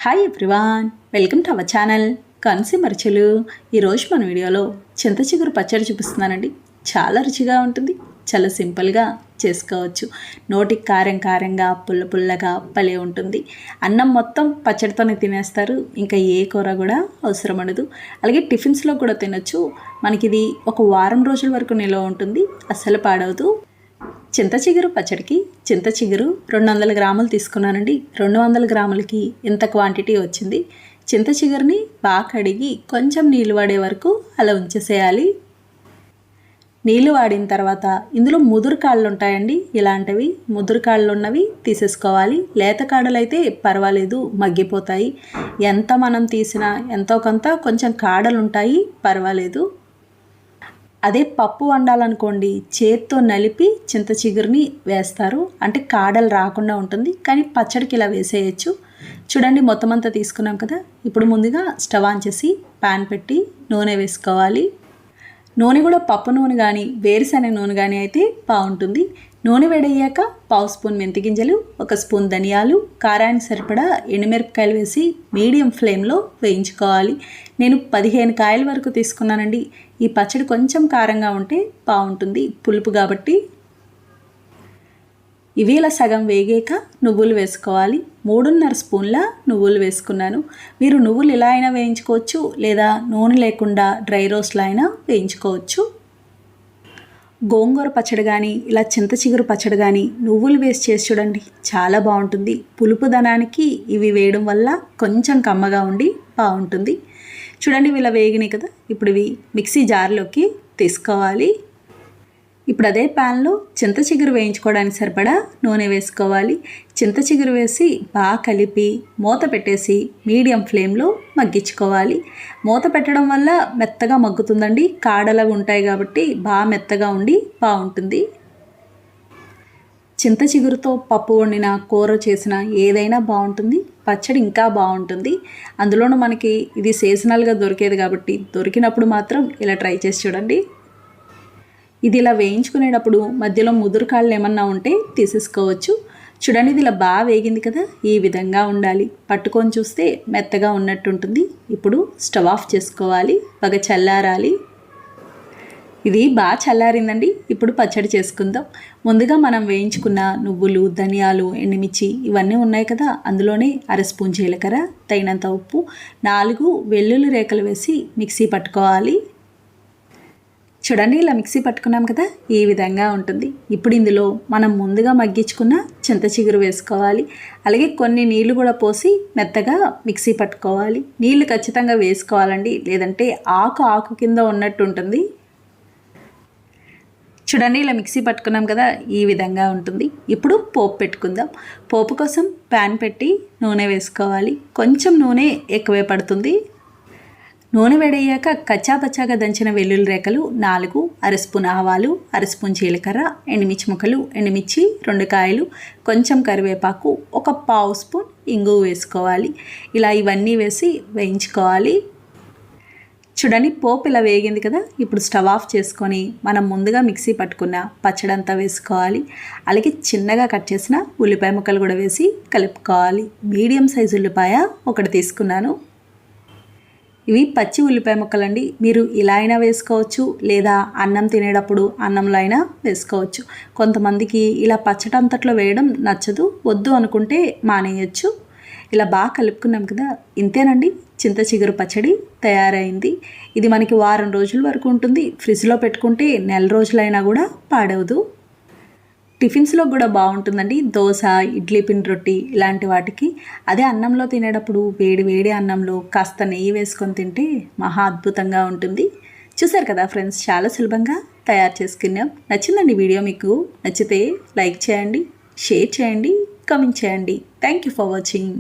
Hi everyone, welcome to our channel కన్సిమర్చులు. ఈరోజు మన వీడియోలో చింత చిగురు పచ్చడి చూపిస్తున్నానండి. చాలా రుచిగా ఉంటుంది, చాలా సింపుల్గా చేసుకోవచ్చు. నోటికి కారం కారంగా పుల్ల పుల్లగా భలే ఉంటుంది. అన్నం మొత్తం పచ్చడితోనే తినేస్తారు, ఇంకా ఏ కూర కూడా అవసరం ఉండదు. అలాగే టిఫిన్స్లో కూడా తినొచ్చు. మనకి ఇది ఒక వారం రోజుల వరకు నిల్వ ఉంటుంది, అస్సలు పాడవదు. చింత చిగురు పచ్చడికి చింత చిగురు 200 గ్రాములు తీసుకున్నానండి. 200 గ్రాములకి ఇంత క్వాంటిటీ వచ్చింది. చింత చిగురుని బాగా కడిగి కొంచెం నీళ్ళు వాడే వరకు అలా ఉంచేసేయాలి. నీళ్ళు వాడిన తర్వాత ఇందులో ముదురు కాళ్ళు ఉంటాయండి, ఇలాంటివి ముదురు కాళ్ళు ఉన్నవి తీసేసుకోవాలి. లేత కాడలు అయితే పర్వాలేదు, మగ్గిపోతాయి. ఎంత మనం తీసినా ఎంతో కొంత కొంచెం కాడలు ఉంటాయి, పర్వాలేదు. అదే పప్పు వండాలనుకోండి, చేత్తో నలిపి చింత చిగురుని వేస్తారు, అంటే కాడలు రాకుండా ఉంటుంది. కానీ పచ్చడికి ఇలా వేసేయచ్చు. చూడండి, మొత్తం అంతా తీసుకున్నాం కదా. ఇప్పుడు ముందుగా స్టవ్ ఆన్ చేసి ప్యాన్ పెట్టి నూనె వేసుకోవాలి. నూనె కూడా పప్పు నూనె కానీ వేరుశనగ నూనె కానీ అయితే బాగుంటుంది. నూనె వేడయ్యాక 1/2 స్పూన్ మెంతి గింజలు, 1 స్పూన్ ధనియాలు, కారానికి సరిపడా ఎండుమిరపకాయలు వేసి మీడియం ఫ్లేమ్లో వేయించుకోవాలి. నేను 15 కాయల వరకు తీసుకున్నానండి. ఈ పచ్చడి కొంచెం కారంగా ఉంటే బాగుంటుంది, పులుపు కాబట్టి. ఇవి ఇలా సగం వేగాక నువ్వులు వేసుకోవాలి. 3.5 స్పూన్ల నువ్వులు వేసుకున్నాను. మీరు నువ్వులు ఇలా అయినా వేయించుకోవచ్చు, లేదా నూనె లేకుండా డ్రై రోస్ట్లో అయినా వేయించుకోవచ్చు. గోంగూర పచ్చడి కానీ ఇలా చింత చిగురు పచ్చడి కానీ నువ్వులు వేసి చేసి చూడండి, చాలా బాగుంటుంది. పులుపు దనానికి ఇవి వేయడం వల్ల కొంచెం కమ్మగా ఉండి బాగుంటుంది. చూడండి, ఇవి ఇలా వేగినాయి కదా. ఇప్పుడు ఇవి మిక్సీ జార్లోకి తీసుకోవాలి. ఇప్పుడు అదే ప్యాన్లో చింత చిగురు వేయించుకోవడానికి సరిపడా నూనె వేసుకోవాలి. చింత చిగురు వేసి బాగా కలిపి మూత పెట్టేసి మీడియం ఫ్లేమ్లో మగ్గించుకోవాలి. మూత పెట్టడం వల్ల మెత్తగా మగ్గుతుందండి, కాడలవి ఉంటాయి కాబట్టి బాగా మెత్తగా ఉండి బాగుంటుంది. చింత చిగురుతో పప్పు వండిన కూర చేసిన ఏదైనా బాగుంటుంది, పచ్చడి ఇంకా బాగుంటుంది. అందులోనూ మనకి ఇది సీజనల్గా దొరికేది కాబట్టి దొరికినప్పుడు మాత్రం ఇలా ట్రై చేసి చూడండి. ఇది ఇలా వేయించుకునేటప్పుడు మధ్యలో ముదురు కాళ్ళు ఏమన్నా ఉంటే తీసేసుకోవచ్చు. చూడండి, ఇది ఇలా బాగా వేగింది కదా, ఈ విధంగా ఉండాలి. పట్టుకొని చూస్తే మెత్తగా ఉన్నట్టు ఉంటుంది. ఇప్పుడు స్టవ్ ఆఫ్ చేసుకోవాలి, బాగా చల్లారాలి. ఇది బాగా చల్లారిందండి. ఇప్పుడు పచ్చడి చేసుకుందాం. ముందుగా మనం వేయించుకున్న నువ్వులు, ధనియాలు, ఎండుమిర్చి ఇవన్నీ ఉన్నాయి కదా, అందులోనే 1/2 స్పూన్ జీలకర్ర, తగినంత ఉప్పు, 4 వెల్లుల్లి రేఖలు వేసి మిక్సీ పట్టుకోవాలి. చూడండి, ఇలా మిక్సీ పట్టుకున్నాం కదా, ఈ విధంగా ఉంటుంది. ఇప్పుడు ఇందులో మనం ముందుగా మగ్గించుకున్న చింత చిగురు వేసుకోవాలి. అలాగే కొన్ని నీళ్లు కూడా పోసి మెత్తగా మిక్సీ పట్టుకోవాలి. నీళ్లు ఖచ్చితంగా వేసుకోవాలండి, లేదంటే ఆకు కింద ఉన్నట్టు ఉంటుంది. చూడండి, ఇలా మిక్సీ పట్టుకున్నాం కదా, ఈ విధంగా ఉంటుంది. ఇప్పుడు పోపు పెట్టుకుందాం. పోపు కోసం ప్యాన్ పెట్టి నూనె వేసుకోవాలి. కొంచెం నూనె ఎక్కువే పడుతుంది. నూనె వేడయ్యాక కచ్చాపచ్చాగా దంచిన వెల్లుల్లి రేఖలు 4, 1/2 స్పూన్ ఆవాలు, 1/2 స్పూన్ జీలకర్ర, ఎండుమిర్చి ముక్కలు, ఎండుమిర్చి 2 కాయలు, కొంచెం కరివేపాకు, 1/4 స్పూన్ ఇంగువ వేసుకోవాలి. ఇలా ఇవన్నీ వేసి వేయించుకోవాలి. చూడండి, పోపు ఇలా వేగింది కదా. ఇప్పుడు స్టవ్ ఆఫ్ చేసుకొని మనం ముందుగా మిక్సీ పట్టుకున్న పచ్చడంతా వేసుకోవాలి. అలాగే చిన్నగా కట్ చేసిన ఉల్లిపాయ ముక్కలు కూడా వేసి కలుపుకోవాలి. మీడియం సైజు ఉల్లిపాయ 1 తీసుకున్నాను. ఇవి పచ్చి ఉల్లిపాయ ముక్కలండి. మీరు ఇలా అయినా వేసుకోవచ్చు, లేదా అన్నం తినేటప్పుడు అన్నంలో అయినా వేసుకోవచ్చు. కొంతమందికి ఇలా పచ్చడంతట్లో వేయడం నచ్చదు, వద్దు అనుకుంటే మానేయచ్చు. ఇలా బాగా కలుపుకున్నాం కదా, ఇంతేనండి, చింత చిగురు పచ్చడి తయారైంది. ఇది మనకి వారం రోజుల వరకు ఉంటుంది. ఫ్రిడ్జ్లో పెట్టుకుంటే నెల రోజులైనా కూడా పాడవదు. టిఫిన్స్లో కూడా బాగుంటుందండి, దోశ, ఇడ్లీ పిండి రొట్టి ఇలాంటి వాటికి. అదే అన్నంలో తినేటప్పుడు వేడి వేడి అన్నంలో కాస్త నెయ్యి వేసుకొని తింటే మహా అద్భుతంగా ఉంటుంది. చూసారు కదా ఫ్రెండ్స్, చాలా సులభంగా తయారు చేసుకున్నాం. నచ్చిందండి వీడియో? మీకు నచ్చితే లైక్ చేయండి, షేర్ చేయండి, కామెంట్ చేయండి. Thank you for watching.